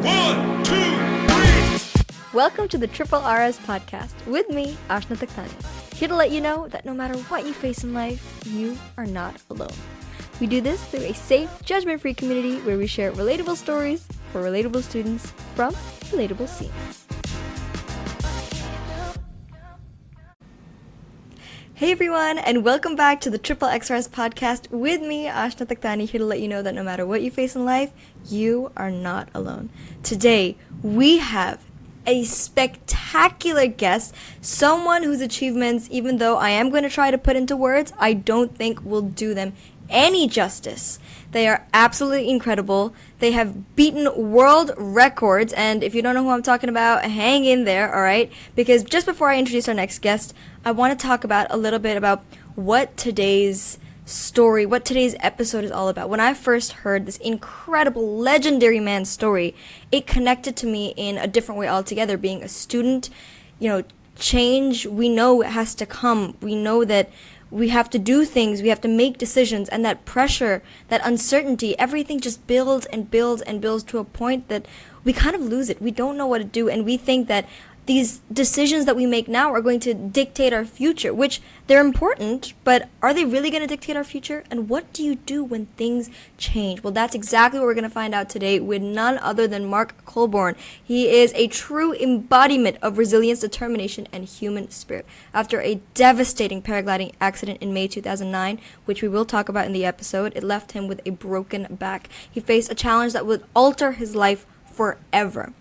1, 2, 3. Welcome to the Triple RS podcast with me, Ashna Takhtani, here to let you know that no matter what you face in life, you are not alone. We do this through a safe, judgment-free community where we share relatable stories for relatable students from relatable scenes. Hey everyone, and welcome back to the Triple XRS podcast with me, Ashna Takhtani, here to let you know that no matter what you face in life, you are not alone. Today, we have a spectacular guest, someone whose achievements, even though I am going to try to put into words, I don't think will do them any justice. They are absolutely incredible. They have beaten world records, and if you don't know who I'm talking about, hang in there, alright? Because just before I introduce our next guest, I want to talk about a little bit about what today's story, what today's episode is all about. When I first heard this incredible, legendary man's story, it connected to me in a different way altogether. Being a student, change, we know it has to come. We know that we have to do things, we have to make decisions, and that pressure, that uncertainty, everything just builds and builds and builds to a point that we kind of lose it. We don't know what to do, and we think that these decisions that we make now are going to dictate our future, which they're important, but are they really going to dictate our future? And what do you do when things change? Well, that's exactly what we're going to find out today with none other than Mark Colbourne. He is a true embodiment of resilience, determination, and human spirit. After a devastating paragliding accident in May 2009, which we will talk about in the episode, it left him with a broken back. He faced a challenge that would alter his life forever.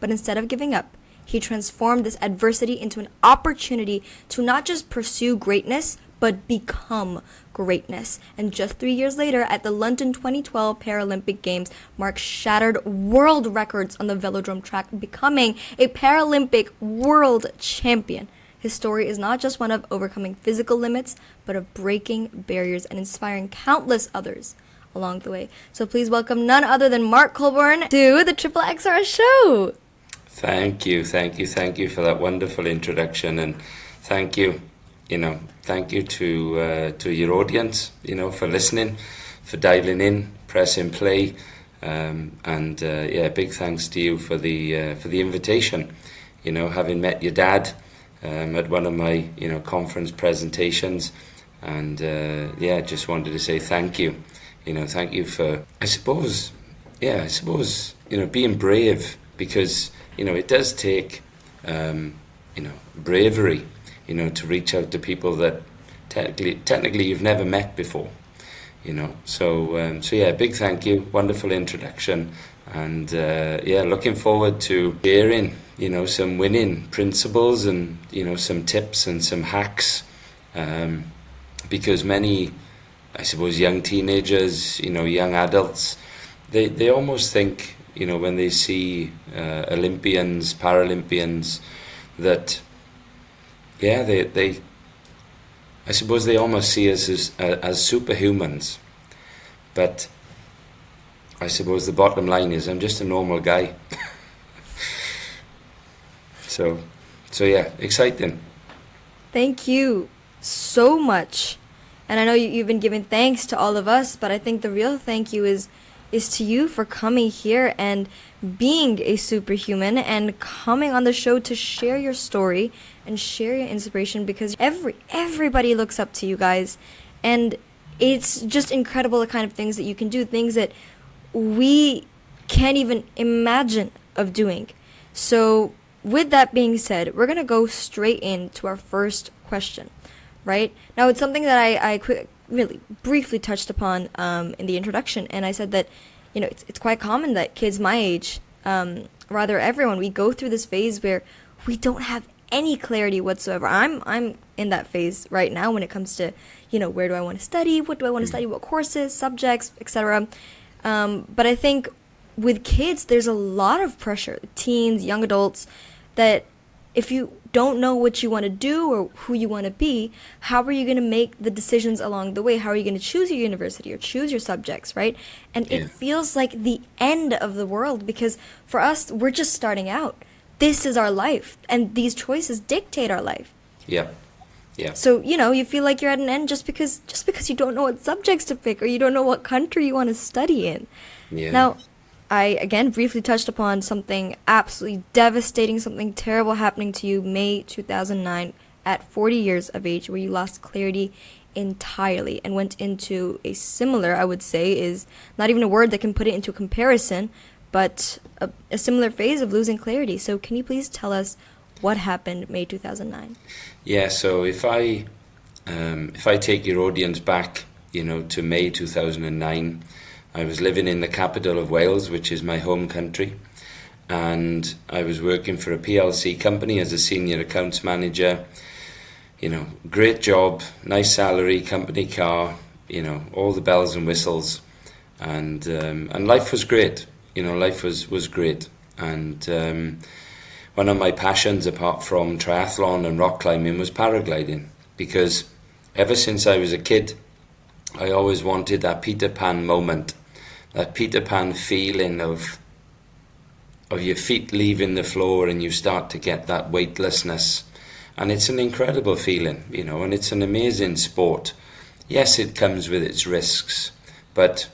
But instead of giving up, he transformed this adversity into an opportunity to not just pursue greatness, but become greatness. And just 3 years later, at the London 2012 Paralympic Games, Mark shattered world records on the velodrome track, becoming a Paralympic world champion. His story is not just one of overcoming physical limits, but of breaking barriers and inspiring countless others along the way. So please welcome none other than Mark Colbourne to the Triple XR show. Thank you for that wonderful introduction, and thank you to your audience, for listening, for dialing in, pressing play, and big thanks to you for the invitation. Having met your dad at one of my conference presentations, and just wanted to say thank you. Thank you for I suppose being brave, because it does take, bravery, to reach out to people that technically you've never met before, So big thank you, wonderful introduction, and looking forward to sharing, some winning principles and, some tips and some hacks, because many, I suppose, young teenagers, young adults, they almost think, when they see Olympians, Paralympians, that, I suppose they almost see us as superhumans. But I suppose the bottom line is I'm just a normal guy. So exciting. Thank you so much. And I know you've been giving thanks to all of us, but I think the real thank you is to you for coming here and being a superhuman and coming on the show to share your story and share your inspiration, because everybody looks up to you guys, and it's just incredible the kind of things that you can do, things that we can't even imagine of doing. So with that being said, we're gonna go straight into our first question, right? Now, it's something that I really briefly touched upon in the introduction, and I said that it's quite common that kids my age, rather everyone, we go through this phase where we don't have any clarity whatsoever. I'm in that phase right now when it comes to where do I want to study, what do I want to study, what courses, subjects, etc. But I think with kids there's a lot of pressure, teens, young adults, that if you don't know what you want to do or who you want to be, how are you going to make the decisions along the way? How are you going to choose your university or choose your subjects, right? And it feels like the end of the world, because for us, we're just starting out. This is our life, and these choices dictate our life. Yeah. So, you feel like you're at an end just because you don't know what subjects to pick, or you don't know what country you want to study in. Yeah. Now, I again briefly touched upon something absolutely devastating, something terrible happening to you May 2009 at 40 years of age, where you lost clarity entirely and went into a similar, I would say, is not even a word that can put it into comparison, but a similar phase of losing clarity. So can you please tell us what happened May 2009? Yeah, so if I take your audience back, to May 2009, I was living in the capital of Wales, which is my home country, and I was working for a PLC company as a senior accounts manager. Great job, nice salary, company car, all the bells and whistles, and life was great. Life was great, and one of my passions, apart from triathlon and rock climbing, was paragliding, because ever since I was a kid, I always wanted that Peter Pan moment, that Peter Pan feeling of your feet leaving the floor and you start to get that weightlessness. And it's an incredible feeling, and it's an amazing sport. Yes, it comes with its risks, but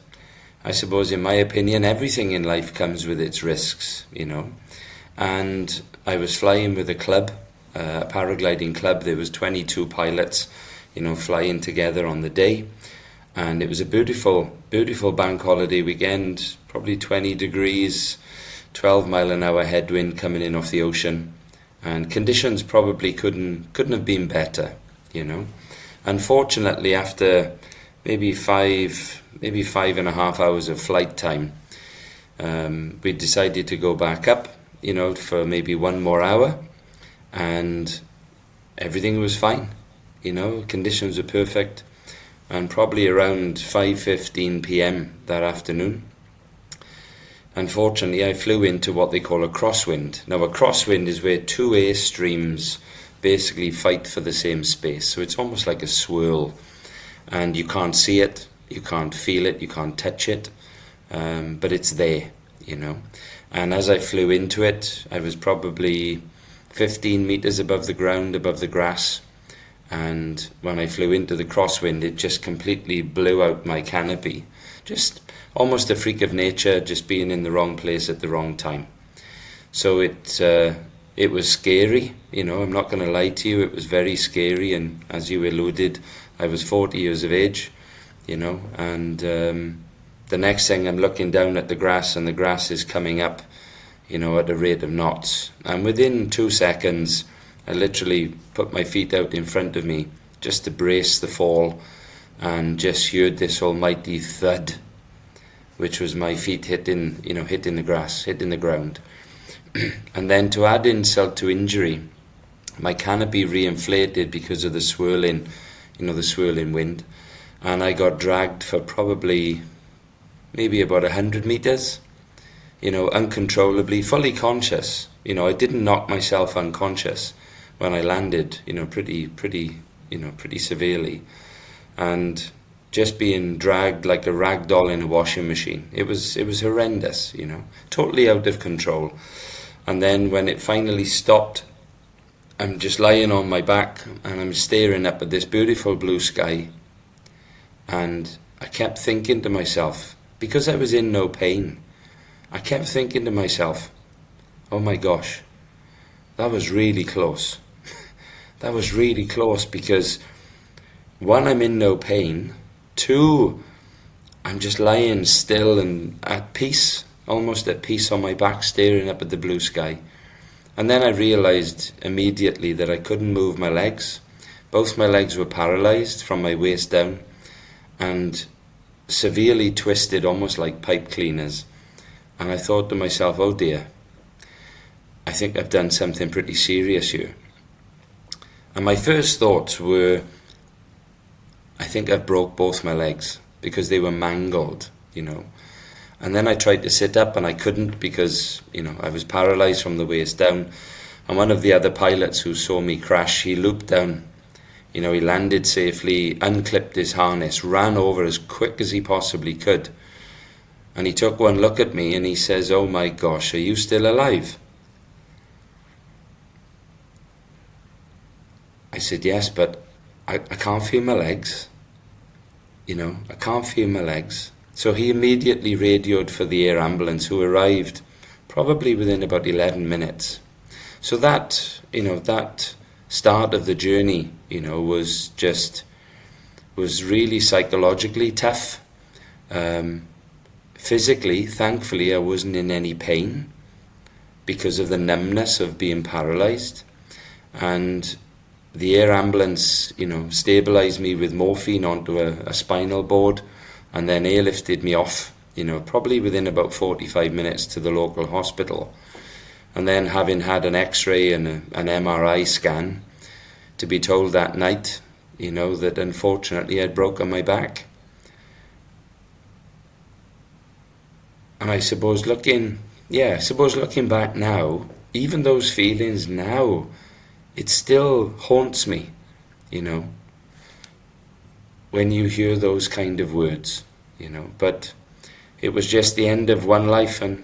I suppose, in my opinion, everything in life comes with its risks, And I was flying with a club, a paragliding club. There was 22 pilots, flying together on the day. And it was a beautiful, beautiful bank holiday weekend, probably 20 degrees, 12 mile an hour headwind coming in off the ocean. And conditions probably couldn't have been better, Unfortunately, after maybe 5.5 hours of flight time, we decided to go back up, for maybe 1 more hour, and everything was fine, conditions were perfect. And probably around 5:15 p.m. that afternoon, unfortunately, I flew into what they call a crosswind. Now, a crosswind is where two air streams basically fight for the same space. So it's almost like a swirl, and you can't see it, you can't feel it, you can't touch it, but it's there, And as I flew into it, I was probably 15 meters above the ground, above the grass. And when I flew into the crosswind, it just completely blew out my canopy. Just almost a freak of nature, just being in the wrong place at the wrong time. So it was scary, I'm not going to lie to you, it was very scary. And as you alluded, I was 40 years of age, and the next thing I'm looking down at the grass, and the grass is coming up, at a rate of knots. And within 2 seconds, I literally put my feet out in front of me just to brace the fall, and just heard this almighty thud, which was my feet hitting the grass, hitting the ground. And then, to add insult to injury, my canopy reinflated because of the swirling wind, and I got dragged for probably maybe about 100 meters, uncontrollably, fully conscious. I didn't knock myself unconscious when I landed, pretty severely, and just being dragged like a rag doll in a washing machine. It was horrendous, totally out of control. And then when it finally stopped, I'm just lying on my back and I'm staring up at this beautiful blue sky, and I kept thinking to myself, because I was in no pain, I kept thinking to myself, oh my gosh, that was really close. That was really close, because 1, I'm in no pain. 2, I'm just lying still and at peace, almost at peace on my back, staring up at the blue sky. And then I realized immediately that I couldn't move my legs. Both my legs were paralyzed from my waist down and severely twisted, almost like pipe cleaners. And I thought to myself, oh dear, I think I've done something pretty serious here. And my first thoughts were, I think I've broke both my legs, because they were mangled, And then I tried to sit up and I couldn't, because, I was paralyzed from the waist down. And one of the other pilots who saw me crash, he looped down. He landed safely, unclipped his harness, ran over as quick as he possibly could. And he took one look at me and he says, oh my gosh, are you still alive? I said, yes, but I can't feel my legs. I can't feel my legs. So he immediately radioed for the air ambulance, who arrived probably within about 11 minutes. So that, that start of the journey, was really psychologically tough. Physically, thankfully, I wasn't in any pain because of the numbness of being paralysed. And the air ambulance, stabilised me with morphine onto a spinal board, and then airlifted me off, probably within about 45 minutes to the local hospital. And then, having had an X-ray and an MRI scan, to be told that night, that unfortunately I'd broken my back. And I suppose looking back now, even those feelings now, it still haunts me, when you hear those kind of words, But it was just the end of one life, and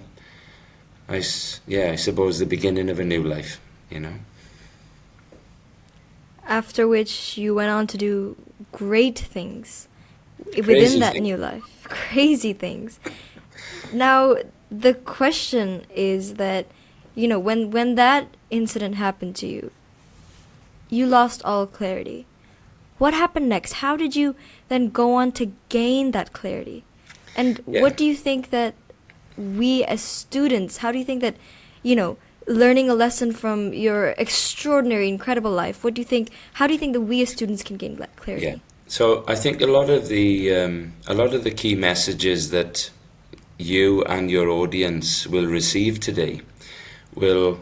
I suppose the beginning of a new life, After which you went on to do great things within Crazy that thing. new life. Crazy things. Now, the question is that, when that incident happened to you, you lost all clarity. What happened next? How did you then go on to gain that clarity? And Yeah. what do you think that we as students, how do you think that, learning a lesson from your extraordinary, incredible life, how do you think that we as students can gain that clarity? Yeah. So I think a lot of the key messages that you and your audience will receive today will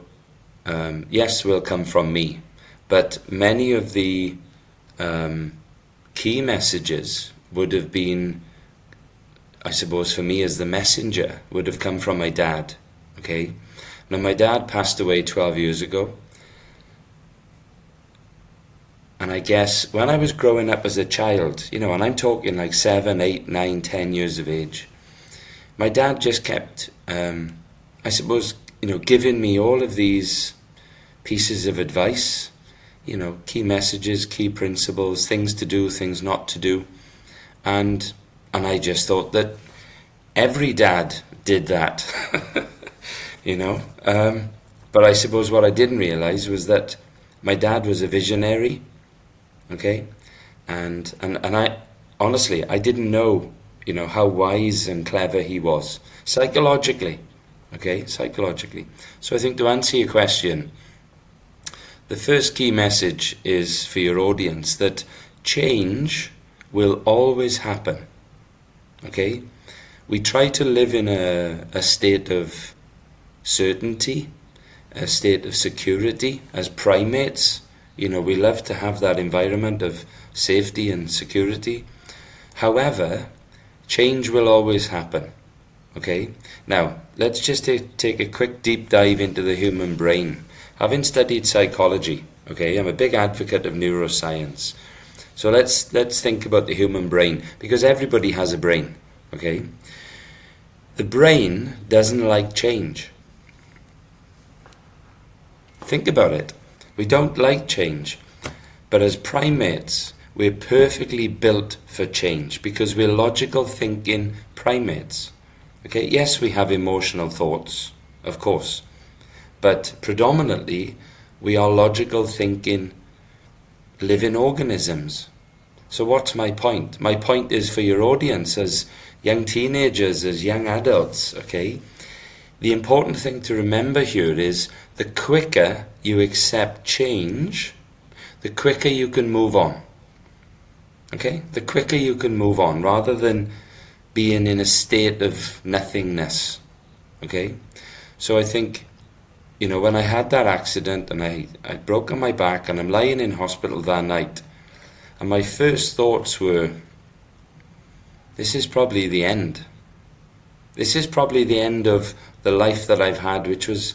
come from me, but many of the key messages would have been, I suppose, for me as the messenger, would have come from my dad. Okay. Now, my dad passed away 12 years ago. And I guess when I was growing up as a child, and I'm talking like 7, 8, 9, 10 years of age, my dad just kept, I suppose, giving me all of these pieces of advice, key messages, key principles, things to do, things not to do. And I just thought that every dad did that, But I suppose what I didn't realize was that my dad was a visionary. Okay, and I honestly, I didn't know, how wise and clever he was psychologically. Okay, psychologically. So I think, to answer your question, the first key message is for your audience that change will always happen. Okay, we try to live in a state of certainty, a state of security as primates. We love to have that environment of safety and security. However, change will always happen. Okay? Now, let's just take a quick deep dive into the human brain. Having studied psychology, okay, I'm a big advocate of neuroscience. So let's think about the human brain, because everybody has a brain, okay? The brain doesn't like change. Think about it. We don't like change, but as primates, we're perfectly built for change because we're logical thinking primates. Okay, yes, we have emotional thoughts, of course, but predominantly we are logical thinking living organisms. So what's my point? My point is for your audience as young teenagers, as young adults, okay? The important thing to remember here is the quicker you accept change, the quicker you can move on. Okay? The quicker you can move on rather than being in a state of nothingness. Okay? So I think, when I had that accident and I'd broken my back and I'm lying in hospital that night, and my first thoughts were, this is probably the end. This is probably the end of the life that I've had, which was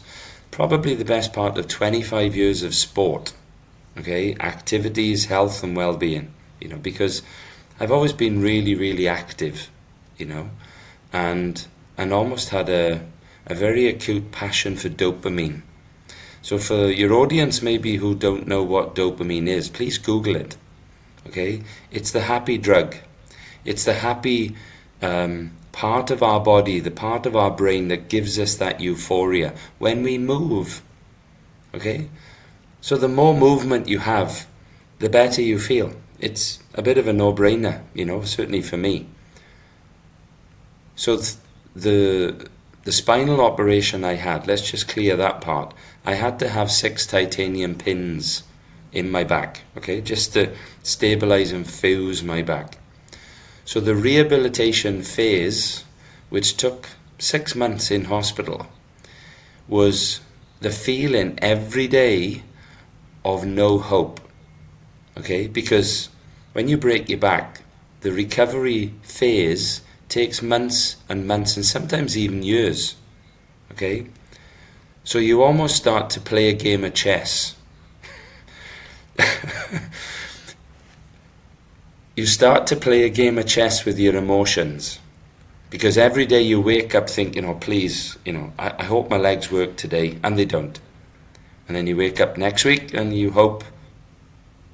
probably the best part of 25 years of sport, okay, activities, health and well-being, because I've always been really, really active, and almost had a very acute passion for dopamine. So for your audience maybe who don't know what dopamine is, please Google it, okay? It's the happy drug. It's the happy part of our body, the part of our brain that gives us that euphoria when we move. Okay? So the more movement you have, the better you feel. It's a bit of a no-brainer, certainly for me. So the spinal operation I had, let's just clear that part. I had to have 6 titanium pins in my back, okay, just to stabilize and fuse my back. So the rehabilitation phase, which took 6 months in hospital, was the feeling every day of no hope, okay, because when you break your back, the recovery phase takes months and months and sometimes even years, okay? So you almost start to play a game of chess. You start to play a game of chess with your emotions, because every day you wake up thinking, please, I hope my legs work today, and they don't. And then you wake up next week and you hope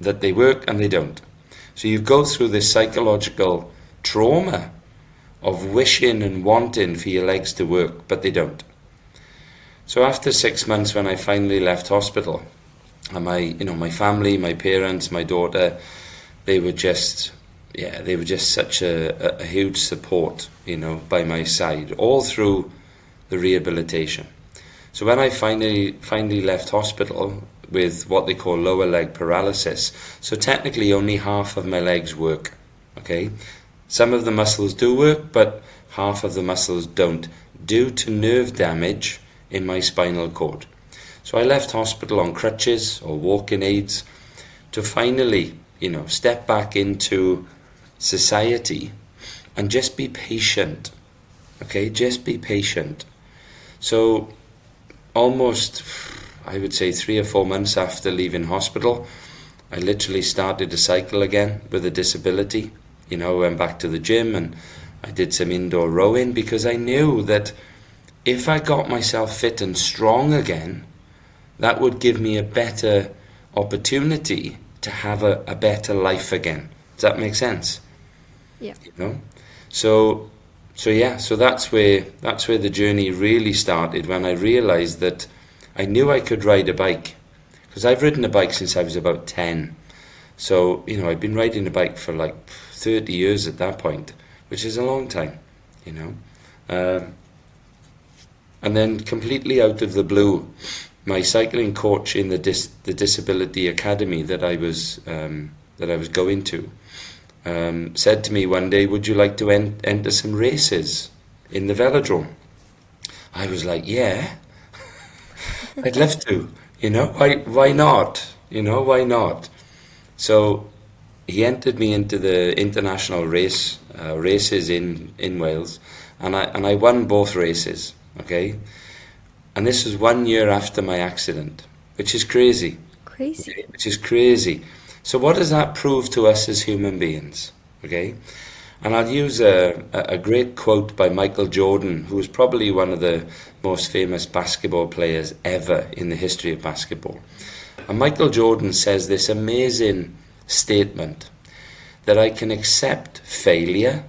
that they work, and they don't. So you go through this psychological trauma of wishing and wanting for your legs to work, but they don't. So after 6 months, when I finally left hospital, and my family, my parents, my daughter, they were just such a huge support, by my side, all through the rehabilitation. So when I finally left hospital with what they call lower leg paralysis, so technically only half of my legs work, okay? Some of the muscles do work, but half of the muscles don't, due to nerve damage in my spinal cord. So I left hospital on crutches or walking aids to finally, step back into society and just be patient, okay? Just be patient. So almost, I would say 3 or 4 months after leaving hospital, I literally started to cycle again with a disability. I went back to the gym and I did some indoor rowing, because I knew that if I got myself fit and strong again, that would give me a better opportunity to have a better life again. Does that make sense? Yeah. So that's where the journey really started, when I realized that I knew I could ride a bike, because I've ridden a bike since I was about 10. So, I've been riding a bike for like 30 years at that point, which is a long time, And then completely out of the blue, my cycling coach in the disability academy that I was going to said to me one day, "Would you like to enter some races in the velodrome?" I was like, "Yeah, I'd love to. Why not? Why not?" So he entered me into the international races in Wales, and I won both races. Okay, and this was 1 year after my accident, which is crazy. Crazy. Okay? Which is crazy. So what does that prove to us as human beings? Okay, and I'll use a great quote by Michael Jordan, who is probably one of the most famous basketball players ever in the history of basketball. And Michael Jordan says this amazing statement, that I can accept failure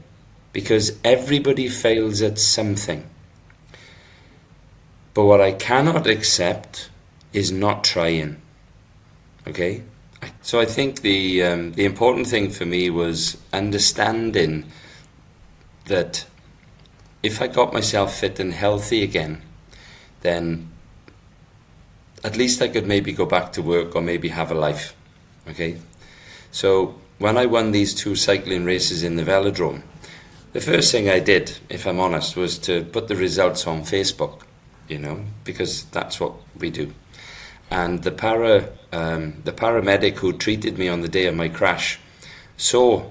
because everybody fails at something. But what I cannot accept is not trying. Okay? So I think the important thing for me was understanding that if I got myself fit and healthy again, then at least I could maybe go back to work or maybe have a life. Okay? So when I won these 2 cycling races in the velodrome, the first thing I did, if I'm honest, was to put the results on Facebook, because that's what we do. And the paramedic who treated me on the day of my crash saw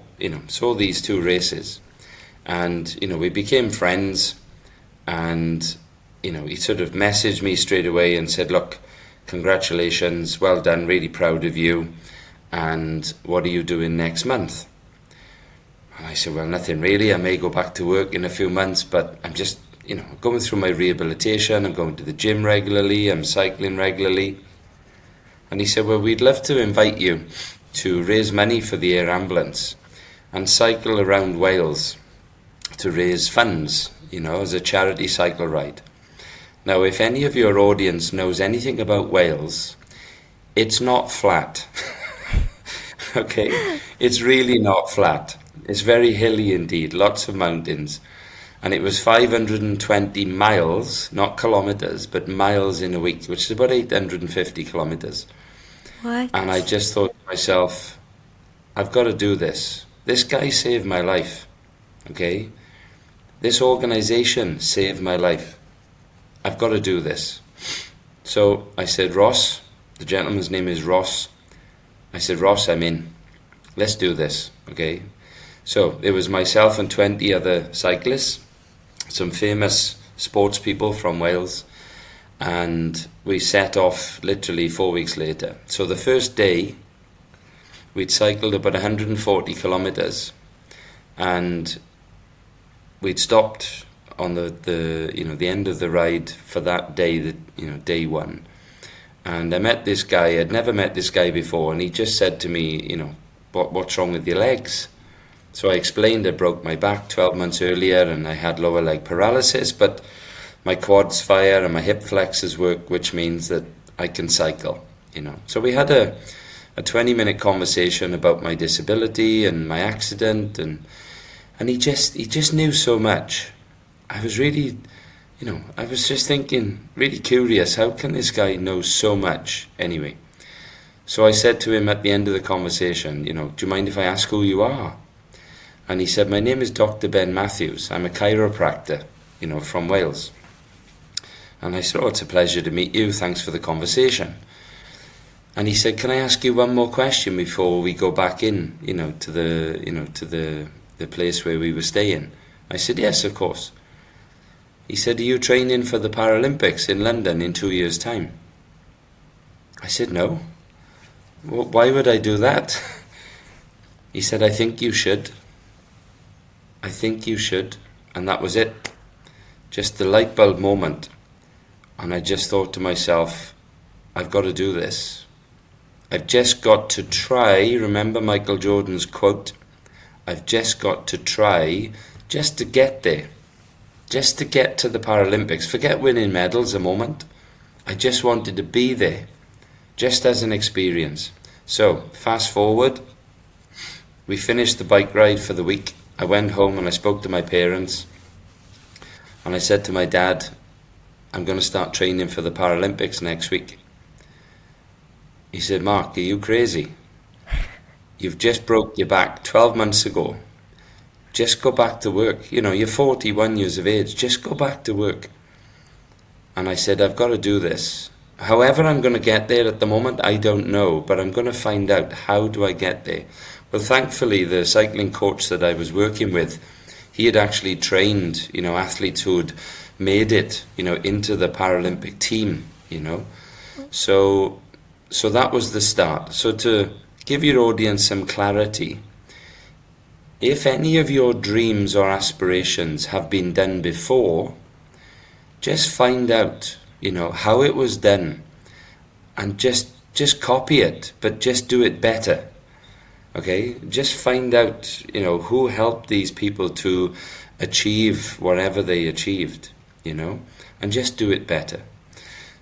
these 2 races, and we became friends, and he sort of messaged me straight away and said, "Look, congratulations, well done, really proud of you, and what are you doing next month?" And I said, "Well, nothing really. I may go back to work in a few months, but I'm just going through my rehabilitation. I'm going to the gym regularly, I'm cycling regularly." And he said, "Well, we'd love to invite you to raise money for the air ambulance and cycle around Wales to raise funds, as a charity cycle ride. Now, if any of your audience knows anything about Wales, it's not flat. Okay? It's really not flat. It's very hilly indeed, lots of mountains. And it was 520 miles, not kilometers, but miles in a week, which is about 850 kilometers. What? And I just thought to myself, I've got to do this. This guy saved my life. Okay? This organization saved my life. I've got to do this. So I said, Ross, the gentleman's name is Ross. I said, Ross, I'm in. Let's do this. Okay? So it was myself and 20 other cyclists, some famous sports people from Wales, and we set off literally 4 weeks later. So the first day, we'd cycled about 140 kilometers, and we'd stopped on the end of the ride for that day, day one. And I met this guy. I'd never met this guy before, and he just said to me, what's wrong with your legs? So I explained I broke my back 12 months earlier and I had lower leg paralysis, but my quads fire and my hip flexors work, which means that I can cycle, So we had a 20-minute conversation about my disability and my accident, and he just knew so much. I was really, I was just thinking, really curious, how can this guy know so much anyway? So I said to him at the end of the conversation, do you mind if I ask who you are? And he said, my name is Dr. Ben Matthews. I'm a chiropractor, from Wales. And I said, it's a pleasure to meet you. Thanks for the conversation. And he said, can I ask you one more question before we go back in, to the place where we were staying? I said, yes, of course. He said, are you training for the Paralympics in London in 2 years' time? I said, no. Why would I do that? He said, I think you should. I think you should. And that was it. Just the light bulb moment. And I just thought to myself, I've got to do this. I've just got to try. Remember Michael Jordan's quote? I've just got to try just to get there. Just to get to the Paralympics. Forget winning medals a moment. I just wanted to be there. Just as an experience. So, fast forward. We finished the bike ride for the week. I went home and I spoke to my parents. And I said to my dad, I'm going to start training for the Paralympics next week. He said, Mark, are you crazy? You've just broke your back 12 months ago. Just go back to work. You're 41 years of age. Just go back to work. And I said, I've got to do this. However I'm going to get there at the moment, I don't know. But I'm going to find out, how do I get there? Well, thankfully, the cycling coach that I was working with, he had actually trained, athletes who had made it, into the Paralympic team, So that was the start. So to give your audience some clarity, if any of your dreams or aspirations have been done before, just find out, how it was done, and just copy it, but just do it better. Okay, just find out, who helped these people to achieve whatever they achieved, and just do it better.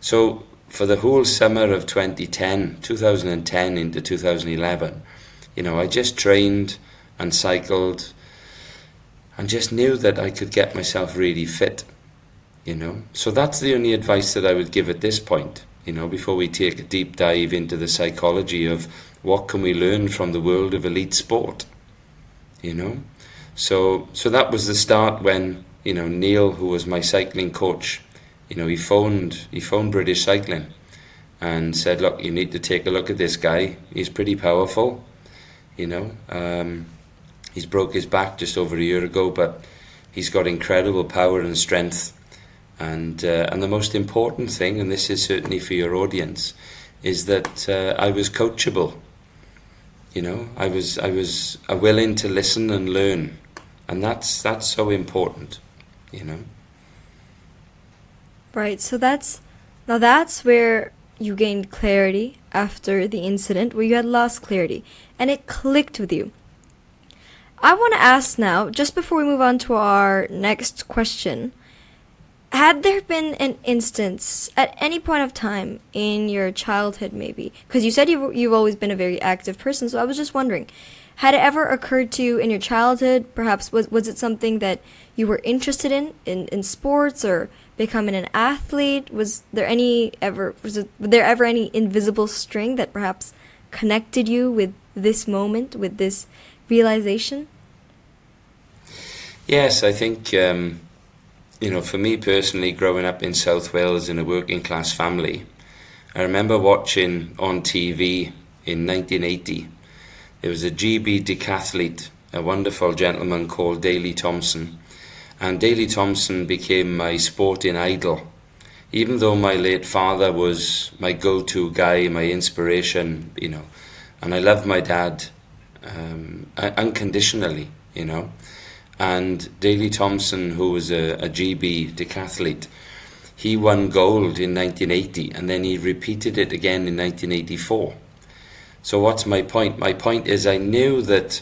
So for the whole summer of 2010 into 2011, I just trained and cycled and just knew that I could get myself really fit, So that's the only advice that I would give at this point, before we take a deep dive into the psychology of what can we learn from the world of elite sport, So that was the start when, Neil, who was my cycling coach, he phoned British Cycling and said, look, you need to take a look at this guy. He's pretty powerful, He's broke his back just over a year ago, but he's got incredible power and strength. And the most important thing, and this is certainly for your audience, is that I was coachable. I was willing to listen and learn, and that's so important. Right. So that's where you gained clarity after the incident, where you had lost clarity, and it clicked with you. I want to ask now, just before we move on to our next question, had there been an instance at any point of time in your childhood, maybe? Because you said you've always been a very active person, so I was just wondering, had it ever occurred to you in your childhood, perhaps was it something that you were interested in sports or becoming an athlete? Was there ever any invisible string that perhaps connected you with this moment, with this realization? Yes, I think, for me personally, growing up in South Wales in a working class family, I remember watching on TV in 1980, there was a GB decathlete, a wonderful gentleman called Daley Thompson, and Daley Thompson became my sporting idol. Even though my late father was my go-to guy, my inspiration, and I loved my dad unconditionally, And Daley Thompson, who was a GB decathlete, he won gold in 1980, and then he repeated it again in 1984. So what's my point? My point is I knew that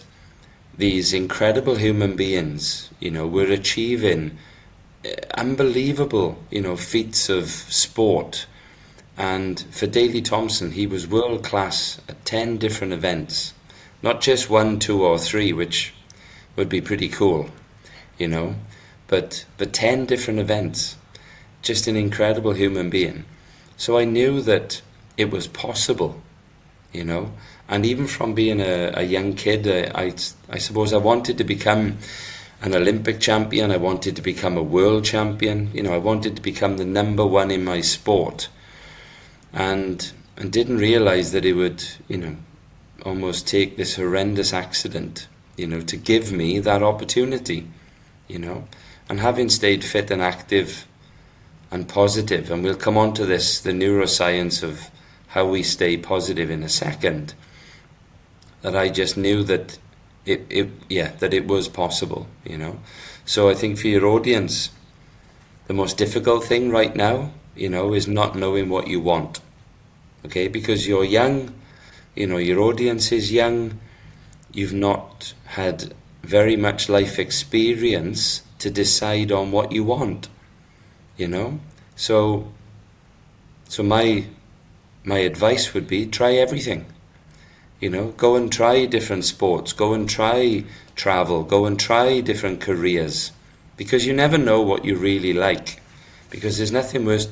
these incredible human beings, were achieving unbelievable, feats of sport. And for Daley Thompson, he was world class at 10 different events, not just 1, 2, or 3, which would be pretty cool, but 10 different events, just an incredible human being. So I knew that it was possible, and even from being a young kid, I suppose I wanted to become an Olympic champion, I wanted to become a world champion, I wanted to become the number one in my sport, and didn't realize that it would, almost take this horrendous accident to give me that opportunity, and having stayed fit and active and positive, and we'll come on to this, the neuroscience of how we stay positive in a second, that I just knew that it was possible, So I think for your audience, the most difficult thing right now, is not knowing what you want, okay? Because you're young, your audience is young, you've not had very much life experience to decide on what you want, So my advice would be try everything, go and try different sports, go and try travel, go and try different careers, because you never know what you really like, because there's nothing worse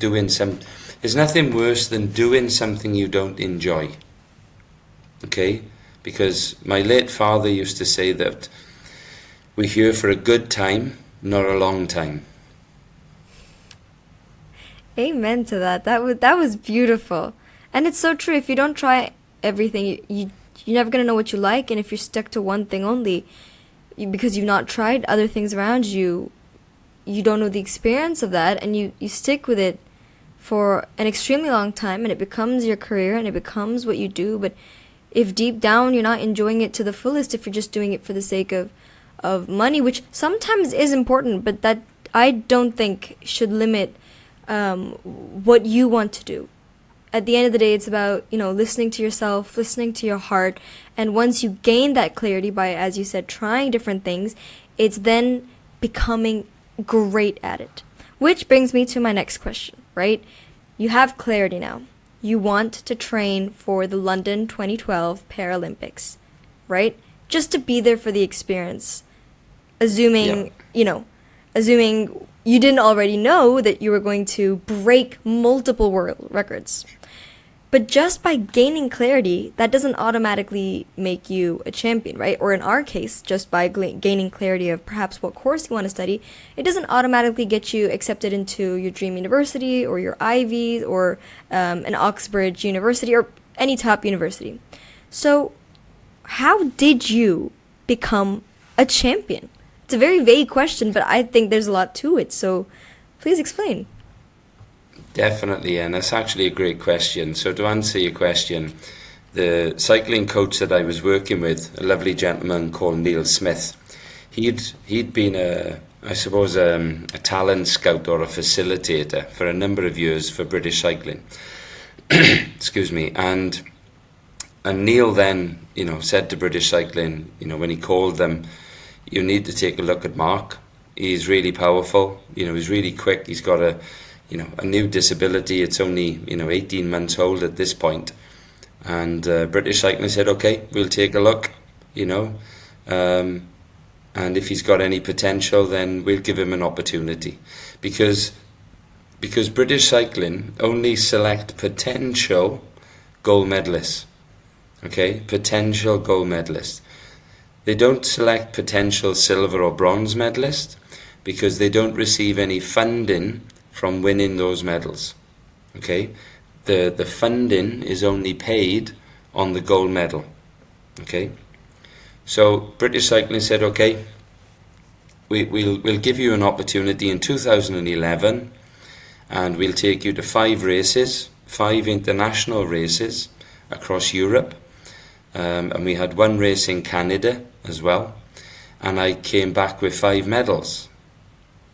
than doing something you don't enjoy, okay? Because my late father used to say that we're here for a good time, not a long time. Amen to that. That was beautiful. And it's so true. If you don't try everything, you're never going to know what you like. And if you're stuck to one thing only, because you've not tried other things around you, you don't know the experience of that, and you stick with it for an extremely long time, and it becomes your career, and it becomes what you do. But if deep down you're not enjoying it to the fullest, if you're just doing it for the sake of money, which sometimes is important, but that I don't think should limit what you want to do. At the end of the day, it's about, listening to yourself, listening to your heart. And once you gain that clarity by, as you said, trying different things, it's then becoming great at it. Which brings me to my next question, right? You have clarity now. You want to train for the London 2012 Paralympics, right? Just to be there for the experience. Assuming you didn't already know that you were going to break multiple world records. But just by gaining clarity, that doesn't automatically make you a champion, right? Or in our case, just by gaining clarity of perhaps what course you want to study, it doesn't automatically get you accepted into your dream university or your Ivy or an Oxbridge University or any top university. So how did you become a champion? It's a very vague question, but I think there's a lot to it. So please explain. Definitely, and that's actually a great question. So to answer your question, the cycling coach that I was working with, a lovely gentleman called Neil Smith, he'd been a talent scout or a facilitator for a number of years for British cycling. Excuse me. And Neil then, said to British Cycling, when he called them, you need to take a look at Mark. He's really powerful. He's really quick. He's got a new disability. It's only 18 months old at this point. And British Cycling said, okay, we'll take a look. And if he's got any potential, then we'll give him an opportunity, because British Cycling only select potential gold medalists. Okay, potential gold medalists. They don't select potential silver or bronze medalists because they don't receive any funding from winning those medals. Okay, the funding is only paid on the gold medal. Okay, so British Cycling said, okay, we'll give you an opportunity in 2011, and we'll take you to 5 races, 5 international races across Europe. And we had 1 race in Canada as well, and I came back with 5 medals.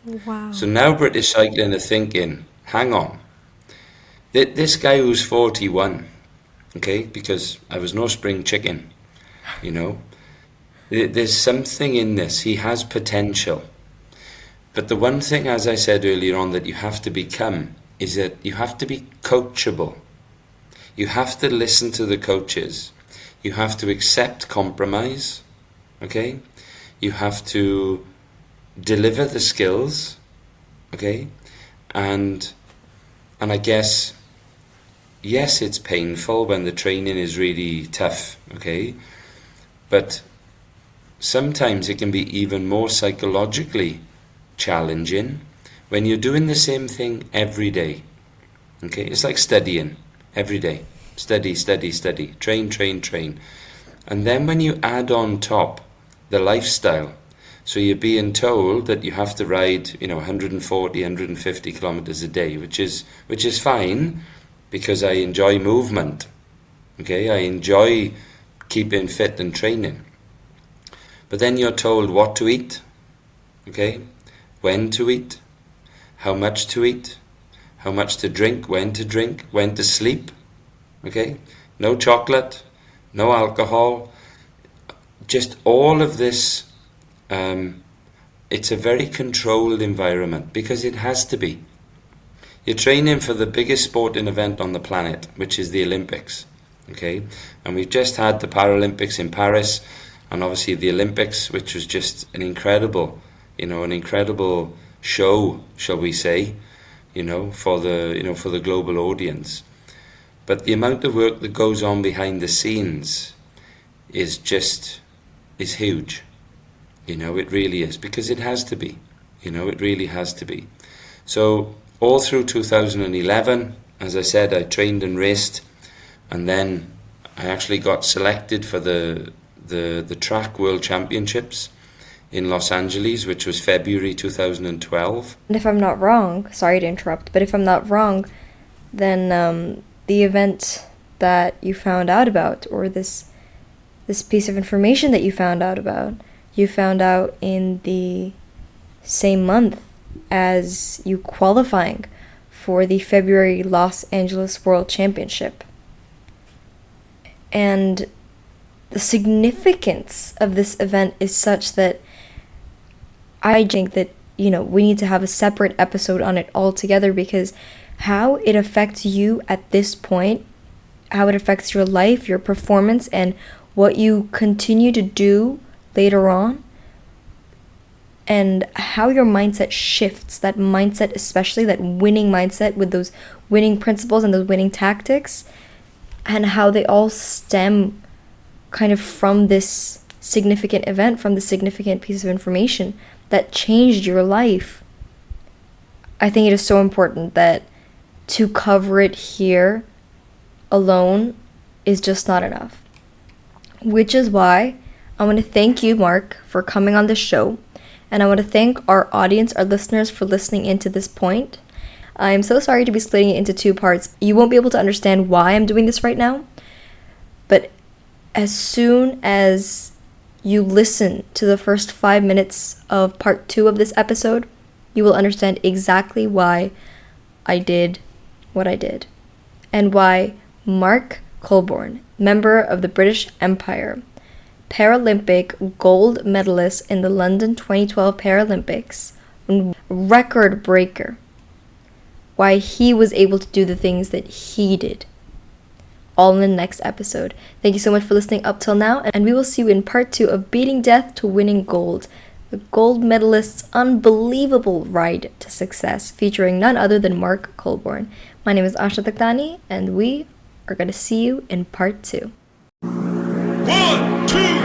Wow. So now British Cycling are thinking, hang on, this guy who's 41, okay, because I was no spring chicken, there's something in this. He has potential. But the one thing, as I said earlier on, that you have to become is that you have to be coachable. You have to listen to the coaches. You have to accept compromise, okay? You have to deliver the skills, okay? And I guess, yes, it's painful when the training is really tough, okay? But sometimes it can be even more psychologically challenging when you're doing the same thing every day, okay? It's like studying every day. Study, study, study, train, train, train. And then when you add on top the lifestyle, so you're being told that you have to ride, 140, 150 kilometers a day, which is fine, because I enjoy movement. Okay, I enjoy keeping fit and training. But then you're told what to eat, okay, when to eat, how much to eat, how much to drink, when to sleep. Okay, no chocolate, no alcohol, just all of this. It's a very controlled environment, because it has to be. You're training for the biggest sporting event on the planet, which is the Olympics. Okay, and we've just had the Paralympics in Paris, and obviously the Olympics, which was just an incredible show, shall we say, for the global audience. But the amount of work that goes on behind the scenes is huge. It really is, because it has to be. It really has to be. So all through 2011, as I said, I trained and raced, and then I actually got selected for the track World Championships in Los Angeles, which was February 2012. And if I'm not wrong, sorry to interrupt, but if I'm not wrong, then the event that you found out about, or this piece of information that you found out in the same month as you qualifying for the February Los Angeles World Championship. And the significance of this event is such that I think that, we need to have a separate episode on it altogether, because how it affects you at this point, how it affects your life, your performance, and what you continue to do later on, and how your mindset shifts, that mindset, especially that winning mindset with those winning principles and those winning tactics, and how they all stem kind of from this significant event, from the significant piece of information that changed your life. I think it is so important that to cover it here alone is just not enough. Which is why I want to thank you, Mark, for coming on this show. And I want to thank our audience, our listeners, for listening into this point. I'm so sorry to be splitting it into 2 parts. You won't be able to understand why I'm doing this right now. But as soon as you listen to the first 5 minutes of part 2 of this episode, you will understand exactly why I did what I did, and why Mark Colbourne, member of the British Empire, Paralympic Gold Medalist in the London 2012 Paralympics, record breaker, why he was able to do the things that he did. All in the next episode. Thank you so much for listening up till now, and we will see you in part 2 of Beating Death to Winning Gold, the gold medalist's unbelievable ride to success, featuring none other than Mark Colbourne. My name is Ashna Takhtani, and we are going to see you in part 2. 1, 2,